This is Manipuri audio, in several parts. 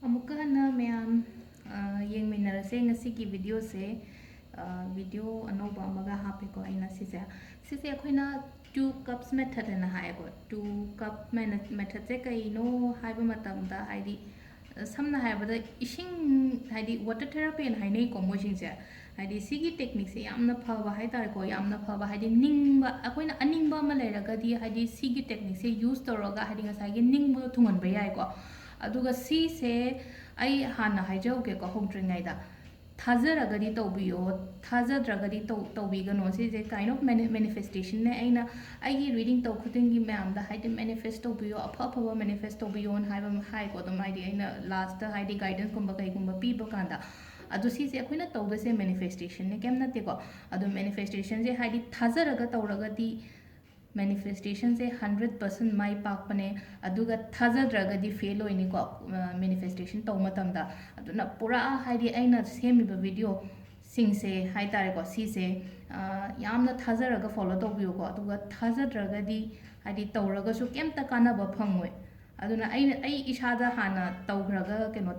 अमुक हन्ना मैम येंगमिनरसे ngasi video se video अनोबा अमगा हापेको आइना सिसे सिसे अखोइना 2 cups method ना हायको 2 cup method से कइनो हाइबा मतमदा हाइदी समना हाइबदा इशिंग हाइदी water therapy ना हाइनै को मोइसिंसे हाइदी सिगी टेक्निक से यामना फबा हाइतारेको यामना फबा हाइदी निंगबा अखोइना अनिंगबा अमा लेरगदी हाइदी सिगी टेक्निक से यूज तौरगा हाइदी ngसाइगी निंगबा थुंगनबा याइको अदुगा सी से आई हाना हाइजौगे को होंट्रिङैदा थाजरगदी तौबियो थाजद्रगदी तौबिगनो सिजे काइंड ऑफ मैनिफेस्टेशन ने आइना आइगी रीडिंग तौ खुदिंगी मैम दा हाइदि मैनिफेस्ट तौबियो अफा अफबा मैनिफेस्ट तौबियो हाइबा हाइको दम हाइदि आइना लास्ट हाइदि गाइडेंस कुंबा कइगुंबा पीबा कांदा अदु सिसे अखोइना तौबसे मैनिफेस्टेशन ने केम नतेको अदु मैनिफेस्टेशन जे हाइदि थाजरगा तौरगदी मैनिफेस्टेशन से 100% माई पाकपने अदुगा थाजद्रगदी फेल होइनिको मैनिफेस्टेशन तौ मतमदा अदुना पूरा हाइदि आइना सेमिबा वीडियो सिंसे हाइतारेको सिसे यामना थाजरगा फॉलो तौबियोको अदुगा थाजद्रगदी हाइदि तौरगसु केमता कानाबा फंगोय अदुना आई इसादा हाना तौग्रगा केनो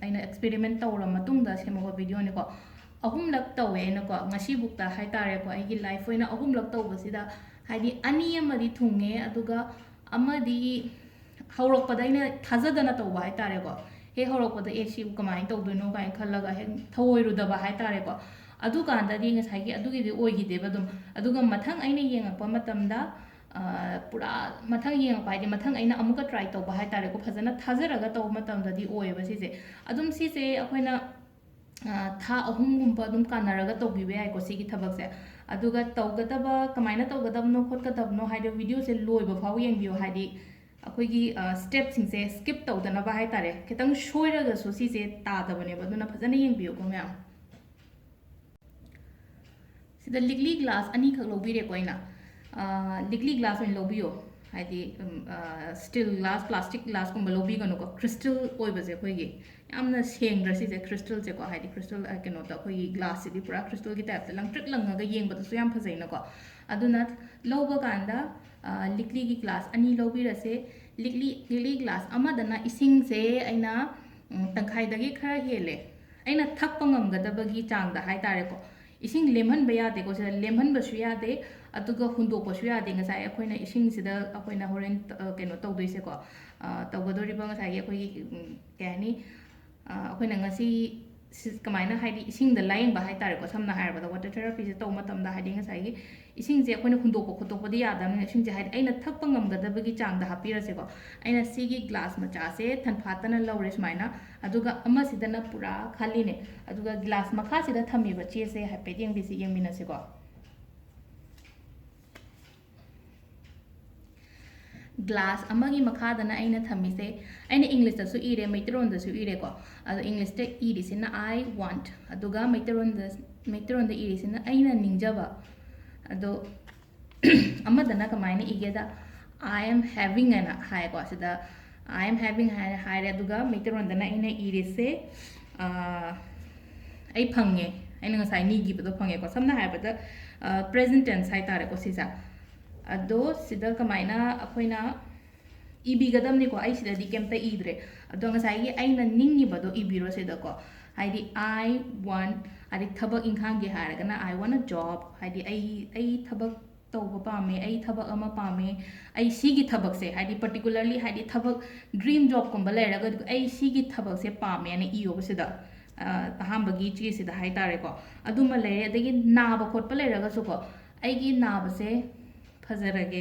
आइना एक्सपेरिमेंट तौरा मतुंगदा सेमोगा वीडियो निको अहुमलक तौवे नको ngasi bukta haitare ko ai life oina ahumlak tawbasida haidi ani amadi thunge aduga amadi hawrokpada ina thajadana tawba haitare ko he hawrokpada e si kamai tawdoino kai khallaga he thawoirudaba haitare ko adu kanda di ngasai gi adugi di oigi deba dum aduga mathang aina yengakpa matamda pura mathang yengakpa haidi mathang aina amuka try tawba haitare ko phajana thajaraga taw matamda di oiba sise adum sise akoina था अहुमगुम्बा दुम कानरगा तौबिबे आइको सिगी थबकसे अदुगा तौगदबा कमाइना तौगदबनो खोटकदबनो हाइदो वीडियो से लोइबा फाव येंबियो हाइदि अखोइगी स्टेप सिंसे स्किप तौदनबा हाइतारे खितंग सोइरगसु सिसे तादबने बदुना फजना येंबियो को मैम सिदा लिगली ग्लास अनी खक लोबिरे कोइना लिगली ग्लास ओइन लोबियो हाइदि स्टील ग्लास प्लास्टिक ग्लास कुंबा लोबिगनो को क्रिस्टल ओइबसे खोइगी यामना सेंग्र सिसे क्रिस्टल से को हाइदि क्रिस्टल केनो त खोइगी ग्लास सिदि पूरा क्रिस्टल की टाइप लंगट्रिक लंगगा येंबदसु याम फजैना को अदुना लोबा कांदा लिगली की ग्लास अनी लोबिरसे लिगली ग्लास अमदना इसिंग से आइना तंखाइदगी खरा हेले आइना थक्पा ngamgadabagi चांगदा हाइतारे को इसिंग लेमहनबा यादे को से लेमहनबसु यादे अदुगा हुंदोपसु यादे ngसाइ अखोइना इसिंग सिदा अखोइना होरेन केनो तौदोइसे को तौगदोरिबा ngसाइ अखोइ केनी अखोइना ngasi कमाइना हाइदि इसिंग द लाइंग बा हाइतारे को समना हाइरबदा वाटर थेरेपी से तौ मतमदा हाइदि ngसाइ इसिंग जे अखोइना हुंदोपो खोतोपदि यादम इसिंग जे हाइदि आइना थक्पा ngamgadabagi चांगदा हापिरसे को आइना सिगी ग्लास मचा से थनफातना लौरे सुमाइना अदुगा अमा सिदना पूरा खालीने अदुगा ग्लास मखा सिदा थमिबा चे से हाइपेडिंग बिसि येंमिनसे को ग्लास अमगी मखादना आइना थमिसे आइना इंग्लिश दसु इरे मैत्रोन दसु इरे को अदो इंग्लिश ते इरिसिना आई वांट अदुगा मैत्रोन द इरिसिना आइना निंजबा अदो अमदना कमाइना इगेदा आई एम हैविंग एना हाय को सिदा आई एम हैविंग हाय रे अदुगा मैत्रोन दना आइना इरिसे आई फंगे आइना ngसाइ निगिबदो फंगे को समना हायबदा प्रेजेंट टेंस हाय तारे को सिजा अदो सिदा कमाइना अखोइना इबिगदमनि को आई सिदा दि केमता इद्रे अदो ngसाइ आइना निंगिबदो इबिरो सिदा को हाइदि आई वांट हाइदि थबक इंखांगे हारगना आई वांट अ जॉब हाइदि आई थबक तौबा पामे आई थबक अमा पामे आई सिगी थबक से हाइदि पर्टिकुलरली हाइदि थबक ड्रीम जॉब कुंबा लेरगा आई सिगी थबक से पामे ने इयो सिदा अहामबगी ची सिदा हाइतारे को अदुमा लेरे अदगी नाबा खोटपा लेरगा सुको आइगी नाबसे फजरगे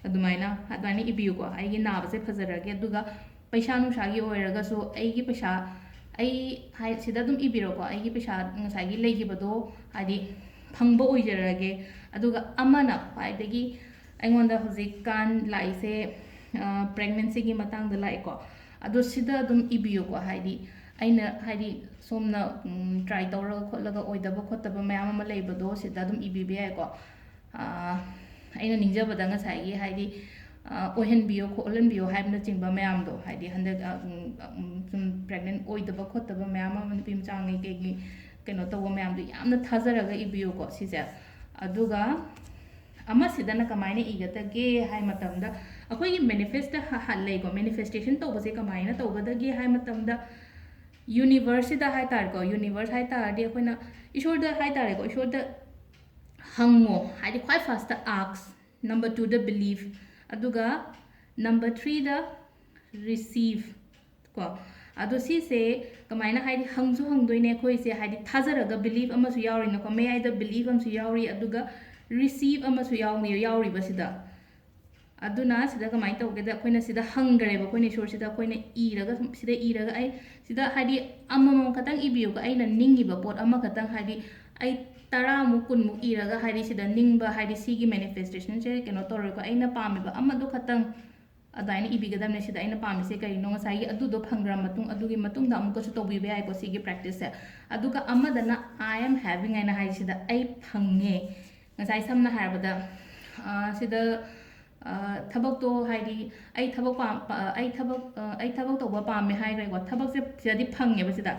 अदुमाइना अदवानी इबियो को आइगी नाबसे फजरगे अदुगा पैसा नुसागी ओइरगासु आइगी पैसा आई हाइ सिदा दुम इबिरो को आइगी पैसा ngसागी लेगिबदो हाइदि फंगबो ओइजरगे अदुगा अमना हाइदगी आइगोंदा हुजिक कान लाइसे प्रेगनेंसी की मतंग द लाइको अदु सिदा दुम इबियो को हाइदि आइना हाइदि सोमना ट्राई तौरा खोलगा ओइदबा खोतबा मयाम अमा लेबदो सिदा दुम इबिबे आइको अना निजबदा ngसाइ हाइदि ओहनबियो खोलनबियो हाइबना चिंबा मयामदो हाइदि हंदक सुम प्रेग्नेंट ओइदबा खोतबा मयाम अमा नुपि मचांगै केगी केनो तौबा मयामदो यामना थाजरगा इबियो को सिसे अदुगा अमा सिदना कमाइना इगतगे हाइ मतमदा ꯑꯩꯈꯣꯏꯒꯤ ꯃꯦꯅꯤꯐꯦꯁꯇ ꯂꯩꯀꯣ ꯃꯦꯅꯤꯐꯦꯁꯇꯦꯁꯟ ꯇꯧꯕꯁꯦ ꯀꯃꯥꯏꯅ ꯇꯧꯒꯗꯒꯦ ꯍꯥꯏ ꯃꯇꯝꯗ ꯌꯨꯅꯤꯚꯔꯁꯁꯤꯗ ꯍꯥꯏꯇꯥꯔꯦꯀꯣ ꯌꯨꯅꯤꯚꯔꯁ ꯍꯥꯏꯇꯥꯔꯗꯤ ꯑꯩꯈꯣꯏꯅ ꯏꯁꯣꯔꯗ ꯍꯥꯏꯇꯥꯔꯦꯀꯣ ꯏꯁꯣꯔꯗ ꯍꯪꯉꯣ ꯍꯥꯏꯗꯤ ꯈ꯭ꯋꯥꯏ ꯐꯥꯔꯁꯇ ꯑꯥꯛꯁ ꯅꯝꯕꯔ 2ꯗ ꯕꯤꯂꯤꯐ ꯑꯗꯨꯒ ꯅꯝꯕꯔ 3ꯗ ꯔꯤꯁꯤꯚ ꯀꯣ ꯑꯗꯣ ꯁꯤꯁꯦ ꯀꯃꯥꯏꯅ ꯍꯥꯏꯗꯤ ꯍꯪꯁꯨ ꯍꯪꯗꯣꯏꯅꯦ ꯑꯩꯈꯣꯏꯁꯦ ꯍꯥꯏꯗꯤ ꯊꯥꯖꯔꯒ ꯕꯤꯂꯤꯐ ꯑꯃꯁꯨ ꯌꯥꯎꯔꯤꯅꯀꯣ ꯃꯌꯥꯏꯗ ꯕꯤꯂꯤꯐ ꯑꯃꯁꯨ ꯌꯥꯎꯔꯤ ꯑꯗꯨꯒ ꯔꯤꯁꯤꯚ ꯑꯃꯁꯨ ꯌꯥꯎꯔꯤꯕꯁꯤꯗ ꯑꯗꯨꯅ ꯁꯤꯗ ꯀꯃꯥꯏꯅ ꯇꯧꯒꯦꯗ ꯑꯩꯈꯣꯏꯅ ꯁꯤꯗ ꯍꯪꯈ꯭ꯔꯦꯕ ꯑꯩꯈꯣꯏꯅ ꯏꯁꯣꯔꯁꯤꯗ ꯑꯩꯈꯣꯏꯅ ꯏꯔꯒ ꯁꯤꯗ ꯏꯔꯒ ꯑꯩ ꯁꯤꯗ ꯍꯥꯏꯗꯤ ꯑꯃꯃꯝ ꯈꯛꯇꯪ ꯏꯕꯤꯌꯨꯒ ꯑꯩꯅ ꯅꯤꯡꯉꯤꯕ ꯄꯣꯠ ꯑꯃꯈꯛꯇꯪ ꯍꯥꯏꯗꯤ ꯑꯩ 10ꯃꯨꯛ 10ꯃꯨꯛ ꯏꯔꯒ ꯍꯥꯏꯗꯤ ꯁꯤꯗ ꯅꯤꯡꯕ ꯍꯥꯏꯗꯤ ꯁꯤꯒꯤ ꯃꯦꯅꯤꯐꯦꯁꯇꯦꯁꯟꯁꯦ ꯀꯩꯅꯣ ꯇꯧꯔꯣꯏꯀꯣ ꯑꯩꯅ ꯄꯥꯝꯃꯤꯕ ꯑꯃꯗꯣ ꯈꯛꯇꯪ ꯑꯗꯨꯃꯥꯏꯅ ꯏꯕꯤꯒꯗꯕꯅꯦ ꯁꯤꯗ ꯑꯩꯅ ꯄꯥꯝꯃꯤꯁꯦ ꯀꯔꯤꯅꯣ ꯉꯁꯥꯏꯒꯤ ꯑꯗꯨꯗꯣ ꯐꯪꯈ꯭ꯔ ꯃꯇꯨꯡ ꯑꯗꯨꯒꯤ ꯃꯇꯨꯡꯗ ꯑꯃꯨꯛꯀꯁꯨ ꯇꯧꯕꯤꯕ ꯌꯥꯏꯀꯣ ꯁꯤꯒꯤ ꯄ꯭ꯔꯦꯛꯇꯤꯁꯁꯦ ꯑꯗꯨꯒ ꯑꯃꯗꯅ ꯑꯥꯏ ꯑꯦꯝ ꯍꯦꯚꯤꯡ ꯍꯥꯏꯅ ꯍꯥꯏꯁꯤꯗ ꯑꯩ ꯐꯪꯉꯦ ꯉꯁꯥꯏ ꯁꯝꯅ ꯍꯥꯏꯔꯕꯗ ꯁꯤꯗ ꯊꯕꯛꯇꯣ ꯍꯥꯏꯗꯤ ꯑꯩ ꯊꯕꯛ ꯇꯧꯕ ꯄꯥꯝꯃꯦ ꯍꯥꯏꯈ꯭ꯔꯦꯀꯣ ꯊꯕꯛꯁꯦ ꯁꯤꯗꯗꯤ ꯐꯪꯉꯦꯕ ꯁꯤꯗ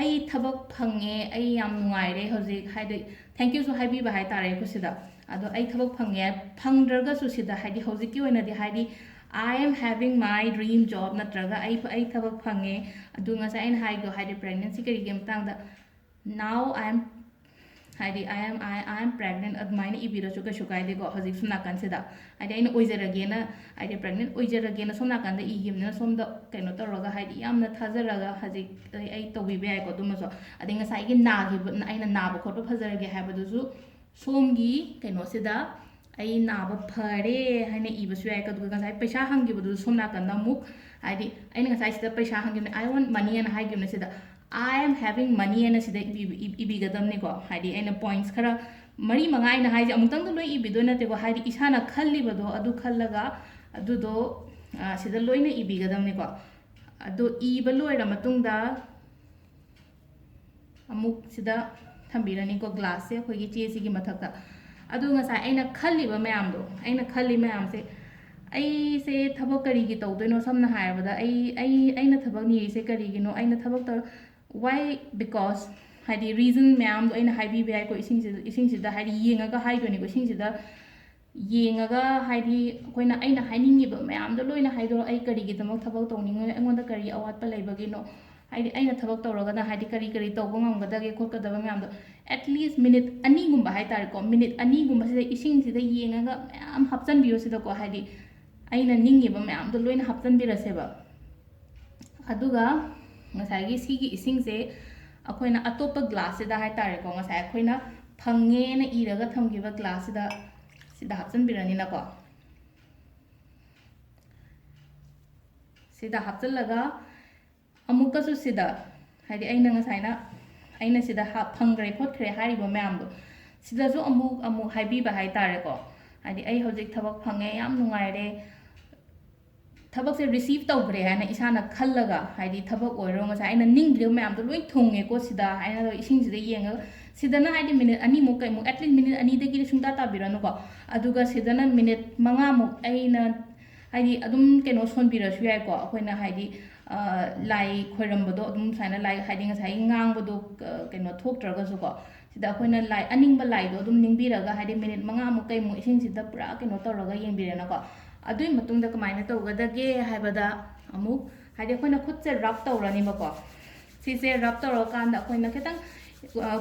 ꯑꯩ ꯊꯕꯛ ꯐꯪꯉꯦ ꯑꯩ ꯌꯥꯝ ꯅꯨꯡꯉꯥꯏꯔꯦ ꯍꯧꯖꯤक ꯍꯥꯏꯗꯤ ꯊꯦꯡꯛ ꯌꯨꯁꯨ ꯍꯥꯏꯕꯤꯕ ꯍꯥꯏꯇꯥꯔꯦ ꯑꯩꯈꯣꯏ ꯁꯤꯗ ꯑꯗꯣ ꯑꯩ ꯊꯕꯛ ꯐꯪꯉꯦ ꯐꯪꯗ꯭ꯔꯒꯁꯨ ꯁꯤꯗ ꯍꯥꯏꯗꯤ ꯍꯧꯖꯤꯛꯀꯤ ꯑꯣꯏꯅꯗꯤ ꯍꯥꯏꯗꯤ I am having my dream job ꯅꯠꯇ꯭ꯔꯒ ꯑꯩ ꯊꯕꯛ ꯐꯪꯉꯦ ꯑꯗꯨ ꯉꯁꯥꯏ ꯑꯩꯅ ꯍꯥꯏꯗꯣ ꯍꯥꯏꯗꯤ ꯄ꯭ꯔꯦꯒꯅꯦꯟꯁꯤ ꯀꯔꯤꯒꯤ ꯃꯇꯥꯡꯗ now I am ꯍꯥꯏꯗꯤ I am pregnant ꯑꯗꯨꯃꯥꯏꯅ ꯏꯕꯤꯔꯁꯨ ꯀꯩꯁꯨ ꯀꯥꯏꯗꯦꯀꯣ ꯍꯧꯖꯤꯛ ꯁꯣꯝ ꯅꯥꯀꯟꯁꯤꯗ ꯍꯥꯏꯗꯤ ꯑꯩꯅ ꯑꯣꯏꯖꯔꯒꯦꯅ ꯍꯥꯏꯗꯤ ꯄ꯭ꯔꯦꯒꯅꯦꯟ ꯑꯣꯏꯖꯔꯒꯦꯅ ꯁꯣꯝ ナカンꯗ ꯏꯈꯤꯕꯅꯤꯅ ꯁꯣꯝꯗ ꯀꯩꯅꯣ ꯇꯧꯔꯒ ꯍꯥꯏꯗꯤ ꯌꯥꯝꯅ ꯊꯥꯖꯔꯒ ꯍꯧꯖꯤꯛ ꯑꯩ ꯇꯧꯕꯤꯕ ꯌꯥꯏꯀꯣ ꯑꯗꯨꯃꯁꯨ ꯑꯗꯩ ꯉꯁꯥꯏꯒꯤ ꯑꯩꯅ ꯅꯥꯕ ꯈꯣꯠꯄ ꯐꯖꯔꯒꯦ ꯍꯥꯏꯕꯗꯨꯁꯨ ꯁꯣꯝꯒꯤ ꯀꯩꯅꯣꯁꯤꯗ ꯑꯩ ꯅꯥꯕ ꯐꯔꯦ ꯍꯥꯏꯅ ꯏꯕꯁꯨ ꯌꯥꯏ ꯑꯗꯨꯒ ꯉꯁꯥꯏ ꯄꯩꯁꯥ ꯍꯪꯈꯤꯕꯗꯨꯁꯨ ꯁꯣꯝ ꯅꯥꯀꯟꯗ ꯑꯃꯨꯛ ꯍꯥꯏꯗꯤ ꯑꯩꯅ ꯉꯁꯥꯏ ꯁꯤꯗ ꯄꯩꯁꯥ ꯍꯪꯈꯤꯕꯅꯦ I want money ꯍꯥꯏꯅ ꯍꯥꯏꯈꯤꯕꯅꯦ ꯁꯤꯗ I am having money ꯍꯥꯏꯅ ꯁꯤꯗ ꯏꯕꯤꯒꯗꯕꯅꯤꯀോ ꯍꯥꯏꯗꯤ ꯑꯩꯅ ꯄꯣꯏꯟꯠꯁ ꯈꯔ 4-5 ꯑꯩꯅ ꯍꯥꯏꯁꯦ ꯑꯃꯨꯛꯇꯪꯗ ꯂꯣꯏ ꯏꯕꯤꯗꯣꯏ ꯅꯠꯇꯦꯀꯣ ꯍꯥꯏꯗꯤ ꯏꯁꯥꯅ ꯈꯜꯂꯤꯕꯗꯣ ꯑꯗꯨ ꯈꯜꯂꯒ ꯑꯗꯨꯗꯣ ꯁꯤꯗ ꯂꯣꯏꯅ ꯏꯕꯤꯒꯗꯕꯅꯤꯀꯣ ꯑꯗꯨ ꯏꯕ ꯂꯣꯏꯔ ꯃꯇꯨꯡꯗ ꯑꯃꯨꯛ ꯁꯤꯗ ꯊꯝꯕꯤꯔꯅꯤꯀꯣ ꯒ꯭ꯂꯥꯁꯁꯦ ꯑꯩꯈꯣꯏꯒꯤ ꯆꯦꯁꯤꯒꯤ ꯃꯊꯛꯇ ꯑꯗꯨ ꯉꯁꯥꯏ ꯑꯩꯅ ꯈꯜꯂꯤꯕ ꯃꯌꯥꯝꯗꯣ ꯑꯩꯅ ꯈꯜꯂꯤ ꯃꯌꯥꯝꯁꯦ ꯑꯩꯁꯦ ꯊꯕꯛ ꯀꯔꯤꯒꯤ ꯇꯧꯗꯣꯏꯅꯣ ꯁꯝꯅ ꯍꯥꯏꯔꯕꯗ ꯑꯩꯅ ꯊꯕꯛ ꯅꯤꯔꯤꯁꯦ ꯀꯔꯤꯒꯤꯅꯣ ꯑꯩꯅ ꯊꯕꯛ ꯇꯧ why because ꯍꯥꯏꯗꯤ ꯔꯤꯖꯟ ꯃꯌꯥꯝꯗꯣ ꯑꯩꯅ ꯍꯥꯏꯕꯤꯕ ꯌꯥꯏꯀꯣ ꯏꯁꯤꯡꯁꯤꯗ ꯍꯥꯏꯗꯤ ꯌꯦꯡꯉꯒ ꯍꯥꯏꯗꯣꯏꯅꯤꯀꯣ ꯏꯁꯤꯡꯁꯤꯗ ꯌꯦꯡꯉꯒ ꯍꯥꯏꯗꯤ ꯑꯩꯅ ꯍꯥꯏꯅꯤꯡꯉꯤꯕ ꯃꯌꯥꯝꯗꯣ ꯂꯣꯏꯅ ꯍꯥꯏꯗꯣꯔꯛ ꯑꯩ ꯀꯔꯤꯒꯤꯗꯃꯛ ꯊꯕꯛ ꯇꯧꯅꯤꯡꯉꯣꯏ ꯑꯩꯉꯣꯟꯗ ꯀꯔꯤ ꯑꯋꯥꯠꯄ ꯂꯩꯕꯒꯤꯅꯣ ꯍꯥꯏꯗꯤ ꯑꯩꯅ ꯊꯕꯛ ꯇꯧꯔꯒꯅ ꯍꯥꯏꯗꯤ ꯀꯔꯤ ꯇꯧꯕ ꯉꯝꯒꯗꯒꯦ ꯈꯣꯠꯀꯗꯕ ꯃꯌꯥꯝꯗꯣ ꯑꯦꯠꯂꯤꯁ ꯃꯤꯅꯤꯠ 2ꯒꯨꯝꯕ ꯍꯥꯏꯇꯥꯔꯦꯀꯣ ꯃꯤꯅꯤꯠ 2ꯒꯨꯝꯕꯁꯤꯗ ꯏꯁꯤꯡꯁꯤꯗ ꯌꯦꯡꯉꯒ ꯃꯌꯥꯝ ꯍꯥꯞꯆꯟꯕꯤꯌꯣ ꯁꯤꯗꯀꯣ ꯍꯥꯏꯗꯤ ꯑꯩꯅ ꯅꯤꯡꯉꯤꯕ ꯃꯌꯥꯝꯗꯣ ꯂꯣꯏꯅ ꯍꯥꯞꯆꯟꯕꯤꯔꯁꯦꯕ ꯑꯗꯨꯒ ꯉꯁꯥꯏꯒꯤ ꯁꯤꯒꯤ ꯏꯁꯤꯡꯁꯦ ꯑꯩꯈꯣꯏꯅ ꯑꯇꯣꯞꯄ ꯒ꯭ꯂꯥꯁꯁꯤꯗ ꯍꯥꯏꯇꯥꯔꯦꯀꯣ ꯉꯁꯥꯏ ꯑꯩꯈꯣꯏꯅ ꯐꯪꯉꯦꯅ ꯏꯔꯒ ꯊꯝꯈꯤꯕ ꯒ꯭ꯂꯥꯁꯁꯤꯗ ꯁꯤꯗ ꯍꯥꯞꯆꯟꯕꯤꯔꯅꯤꯅꯀꯣ ꯁꯤꯗ ꯍꯥꯞꯆꯜꯂꯒ ꯑꯃꯨꯛꯀꯁꯨ ꯁꯤꯗ ꯍꯥꯏꯗꯤ ꯑꯩꯅ ꯁꯤꯗ ꯐꯪꯈ꯭ꯔꯦ ꯈꯣꯠꯈ꯭ꯔꯦ ꯍꯥꯏꯔꯤꯕ ꯃꯌꯥꯝꯗꯣ ꯁꯤꯗꯁꯨ ꯑꯃꯨꯛ ꯍꯥꯏꯕꯤꯕ ꯍꯥꯏꯇꯥꯔꯦꯀꯣ ꯍꯥꯏꯗꯤ ꯑꯩ ꯍꯧꯖꯤꯛ ꯊꯕꯛ ꯐꯪꯉꯦ ꯌꯥꯝ ꯅꯨꯡꯉꯥꯏꯔꯦ ꯊꯕꯛꯁꯦ ꯔꯤꯁꯤꯞ ꯇꯧꯈ꯭ꯔꯦ ꯍꯥꯏꯅ ꯏꯁꯥꯅ ꯈꯜꯂꯒ ꯍꯥꯏꯗꯤ ꯊꯕꯛ ꯑꯣꯏꯔꯣ ꯉꯁꯥꯏ ꯑꯩꯅ ꯅꯤꯡꯗ꯭ꯔꯤꯕ ꯃꯌꯥꯝꯗꯣ ꯂꯣꯏ ꯊꯨꯡꯉꯦꯀꯣ ꯁꯤꯗ ꯍꯥꯏꯅ ꯏꯁꯤꯡꯁꯤꯗ ꯌꯦꯡꯉꯒ ꯁꯤꯗꯅ ꯍꯥꯏꯗꯤ ꯃꯤꯅꯤꯠ 2ꯃꯨꯛ ꯀꯩꯃꯨꯛ ꯑꯦꯠꯂꯤꯁ ꯃꯤꯅꯤꯠ 2ꯗꯒꯤꯗꯤ ꯁꯨꯡꯇꯥ ꯇꯥꯕꯤꯔꯅꯨꯀꯣ ꯑꯗꯨꯒ ꯁꯤꯗꯅ ꯃꯤꯅꯤꯠ 5ꯃꯨꯛ ꯑꯩꯅ ꯍꯥꯏꯗꯤ ꯑꯗꯨꯝ ꯀꯩꯅꯣ ꯁꯣꯟꯕꯤꯔꯁꯨ ꯌꯥꯏꯀꯣ ꯑꯩꯈꯣꯏꯅ ꯍꯥꯏꯗꯤ ꯂꯥꯏ ꯈꯣꯏꯔꯝꯕꯗꯣ ꯑꯗꯨꯝ ꯁꯨꯃꯥꯏꯅ ꯂꯥꯏ ꯍꯥꯏꯗꯤ ꯉꯁꯥꯏ ꯉꯥꯡꯕꯗꯣ ꯀꯩꯅꯣ ꯊꯣꯛꯇ꯭ꯔꯒꯁꯨꯀꯣ ꯁꯤꯗ ꯑꯩꯈꯣꯏꯅ ꯑꯅꯤꯡꯕ ꯂꯥꯏꯗꯣ ꯑꯗꯨꯝ ꯅꯤꯡꯕꯤꯔꯒ ꯍꯥꯏꯗꯤ ꯃꯤꯅꯤꯠ 5ꯃꯨꯛ ꯀꯩꯃꯨꯛ ꯏꯁꯤꯡꯁꯤꯗ ꯄꯨꯔꯥ ꯀꯩꯅꯣ ꯇꯧꯔꯒ ꯌꯦꯡꯕꯤꯔꯦꯅꯀꯣ ꯑꯗꯨꯒꯤ ꯃꯇꯨꯡꯗ ꯀꯃꯥꯏꯅ ꯇꯧꯒꯗꯒꯦ ꯍꯥꯏꯕꯗ ꯑꯃꯨꯛ ꯍꯥꯏꯗꯤ ꯑꯩꯈꯣꯏꯅ ꯈꯨꯠꯁꯦ ꯔꯕ ꯇꯧꯔꯅꯤꯕꯀꯣ ꯁꯤꯁꯦ ꯔꯕ ꯇꯧꯔꯀꯥꯟꯗ ꯑꯩꯈꯣꯏꯅ ꯈꯤꯇꯪ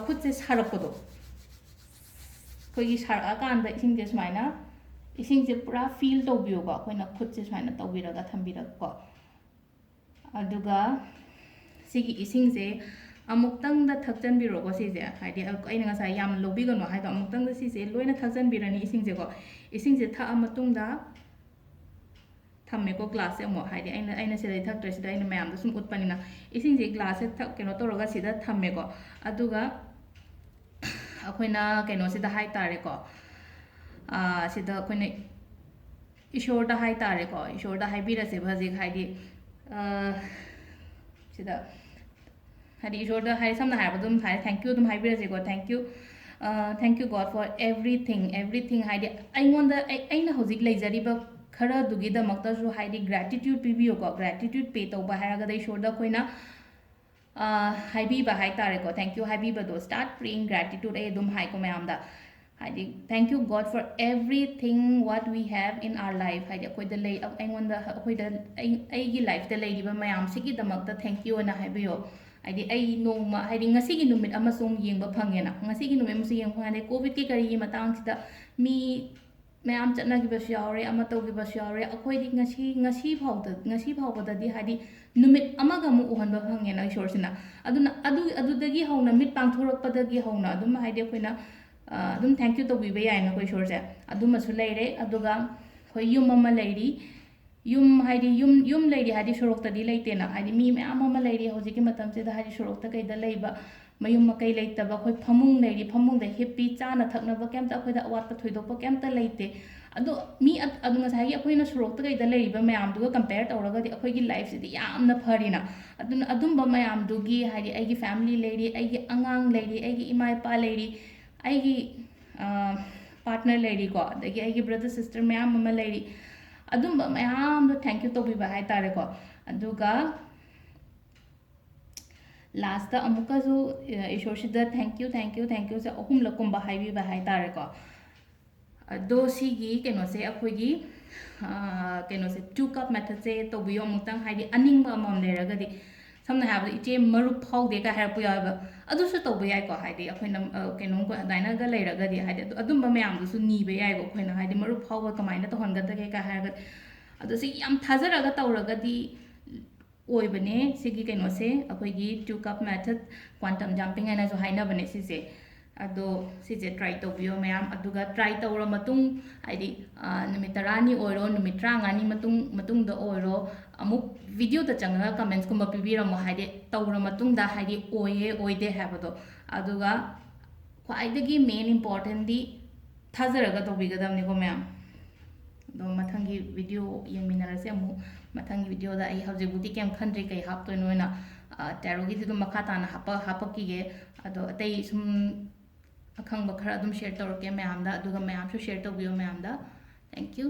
ꯈꯨꯠꯁꯦ ꯁꯥꯔꯛꯄꯗꯣ ꯑꯩꯈꯣꯏꯒꯤ ꯁꯥꯔꯛꯑꯀꯥꯟꯗ ꯏꯁꯤꯡꯁꯦ ꯁꯨꯃꯥꯏꯅ ꯏꯁꯤꯡꯁꯦ ꯄꯨꯔꯥ ꯐꯤꯜ ꯇꯧꯕꯤꯌꯣꯀꯣ ꯑꯩꯈꯣꯏꯅ ꯈꯨꯠꯁꯦ ꯁꯨꯃꯥꯏꯅ ꯇꯧꯕꯤꯔꯒ ꯊꯝꯕꯤꯔꯒꯀꯣ ꯑꯗꯨꯒ ꯁꯤꯒꯤ ꯏꯁꯤꯡꯁꯦ ꯑꯃꯨꯛꯇꯪꯗ ꯊꯛꯆꯟꯕꯤꯔꯣꯀꯣ ꯁꯤꯁꯦ ꯍꯥꯏꯗꯤ ꯑꯩꯅ ꯉꯁꯥꯏ ꯌꯥꯝ ꯂꯧꯕꯤꯒꯅꯣ ꯍꯥꯏꯗꯣ ꯑꯃꯨꯛꯇꯪꯗ ꯁꯤꯁꯦ ꯂꯣꯏꯅ ꯊꯛꯆꯟꯕꯤꯔꯅꯤ ꯏꯁꯤꯡꯁꯦꯀꯣ ꯏꯁꯤꯡꯁꯦ ꯊꯛꯑ ꯃꯇꯨꯡꯗ ꯊꯝꯃꯦꯀꯣ ꯒ꯭ꯂꯥꯁꯁꯦ ꯑꯃꯨꯛ ꯍꯥꯏꯗꯤ ꯑꯩꯅ ꯁꯤꯗꯩ ꯊꯛꯇ꯭ꯔꯦꯁꯤꯗ ꯑꯩꯅ ꯃꯌꯥꯝꯗꯣ ꯁꯨꯝ ꯎꯠꯄꯅꯤꯅ ꯏꯁꯤꯡꯁꯦ ꯒ꯭ꯂꯥꯁꯁꯦ ꯀꯩꯅꯣ ꯇꯧꯔꯒ ꯁꯤꯗ ꯊꯝꯃꯦꯀꯣ ꯑꯗꯨꯒ ꯑꯩꯈꯣꯏꯅ ꯀꯩꯅꯣꯁꯤꯗ ꯍꯥꯏꯇꯥꯔꯦꯀꯣ ꯁꯤꯗ ꯑꯩꯈꯣꯏꯅ ꯏꯁꯣꯔꯗ ꯍꯥꯏꯇꯥꯔꯦꯀꯣ ꯏꯁꯣꯔꯗ ꯍꯥꯏꯕꯤꯔꯁꯦꯕ ꯍꯧꯖꯤꯛ ꯍꯥꯏꯗꯤ ꯁꯤꯗ ꯍꯥꯏꯗꯤ ꯏꯁꯣꯔꯗ ꯍꯥꯏꯗꯤ ꯁꯝꯅ ꯍꯥꯏꯔꯕꯗ ꯑꯗꯨꯝ ꯍꯥꯏ ꯊꯦꯡꯛ ꯌꯨ ꯑꯗꯨꯝ ꯍꯥꯏꯕꯤꯔꯁꯦꯀꯣ thank you God for everything ꯍꯥꯏꯗꯤ ꯑꯩꯅ ꯍꯧꯖꯤꯛ ꯂꯩꯖꯔꯤꯕ ꯈꯔꯗꯨꯒꯤꯗꯃꯛꯇꯁꯨ ꯍꯥꯏꯗꯤ ꯒ꯭ꯔꯦꯇꯤꯇ꯭ꯌꯨꯠ ꯄꯤꯕꯤꯌꯨꯀꯣ ꯒ꯭ꯔꯦꯇꯤꯇ꯭ꯌꯨꯠ ꯄꯦ ꯇꯧꯕ ꯍꯥꯏꯔꯒꯗ ꯏꯁꯣꯔꯗ ꯑꯩꯈꯣꯏꯅ ꯍꯥꯏꯕꯤꯕ ꯍꯥꯏꯇꯥꯔꯦꯀꯣ ꯊꯦꯡꯛ ꯌꯨ ꯍꯥꯏꯕꯤꯕꯗꯣ ꯁ꯭ꯇꯥꯔꯠ ꯄ꯭रेइंग ꯒ꯭ꯔꯦꯇꯤꯇ꯭ꯌꯨꯠ ꯑꯩ ꯑꯗꯨꯝ ꯍꯥꯏꯀꯣ ꯃꯌꯥꯝꯗ Haidi, thank you God for everything what we have in our life. Haidi, akoida lay aingonda akoida aigi life da layriba mayam sigi damakta thank you na haibiyo. Haidi ai noma haidi ngasigi numit amasung yengba phangena. Ngasigi numit amasung yengba phangena covid ki kari matang sida mi mayam chatna gi basu yaure ama to gi basu yaure akoidi ngasi phawda di haidi numit amaga mu uhanba phangena ishor sina. Adu dagi hauna mit pangthorak padagi hauna adum haidi akoina adum thank you to bi bai na koi shor se adum asu leire aduga khoi yum ama leiri yum haidi yum leiri hadi shorok ta di leite na hadi mi me ama leiri hoji ki matam se da hadi shorok ta kai da leiba mayum makai leita ba khoi phamung leiri phamung da hippi chana thakna ba kem ta khoi da awat pa thoido pa kem ta leite adu mi adu nga sai akhoi na shorok ta kai da leiri ba mayam du compare tawraga di akhoi gi life se di yamna pharina adum ba mayam du gi hadi ai gi family leiri ai gi angang leiri ai gi imai pa leiri aigi partner lady ko dagi aigi brother sister mayam ama lady adumba mayam do thank you to bi ba hai tare ko aduga last ta amuka ju ishor shida thank you se ahum lakum ba hai bi ba hai tare ko do sigi keno se akhoi gi keno se 2 cup method se to bi yo mutang hai di aningba amam le raga di samna have iche maru phau de ka har pu ya ba adu su to ba yai ko hai di akhoi na keno ko daina ga le raga di hai di adum ba mayam du su ni ba yai ko akhoi na hai di maru phau ba kamai na to hon ga ta ke ka har ga adu si yam thazara ga taw raga di oi bane sigi keno se akhoi gi 2 cup method quantum jumping ana jo haina bane si se ado si je try to bio mayam aduga try tawra matung haidi numit tarani oiro numit trangani matung da oiro amuk video da changa comments kuma pibira mo haidi tawra matung da haidi oye oide habado aduga khwaidagi main important di thazaraga to bigadam ni ko mayam do mathangi video yengminarase amu mathangi video da ai hauji buti kem khandri kai hap to noina taro gi du makha ta na hapa ki ge ado atei sum akhang ba khara adum share tawrke mayam da aduga mayam su share to bio mayam da thank you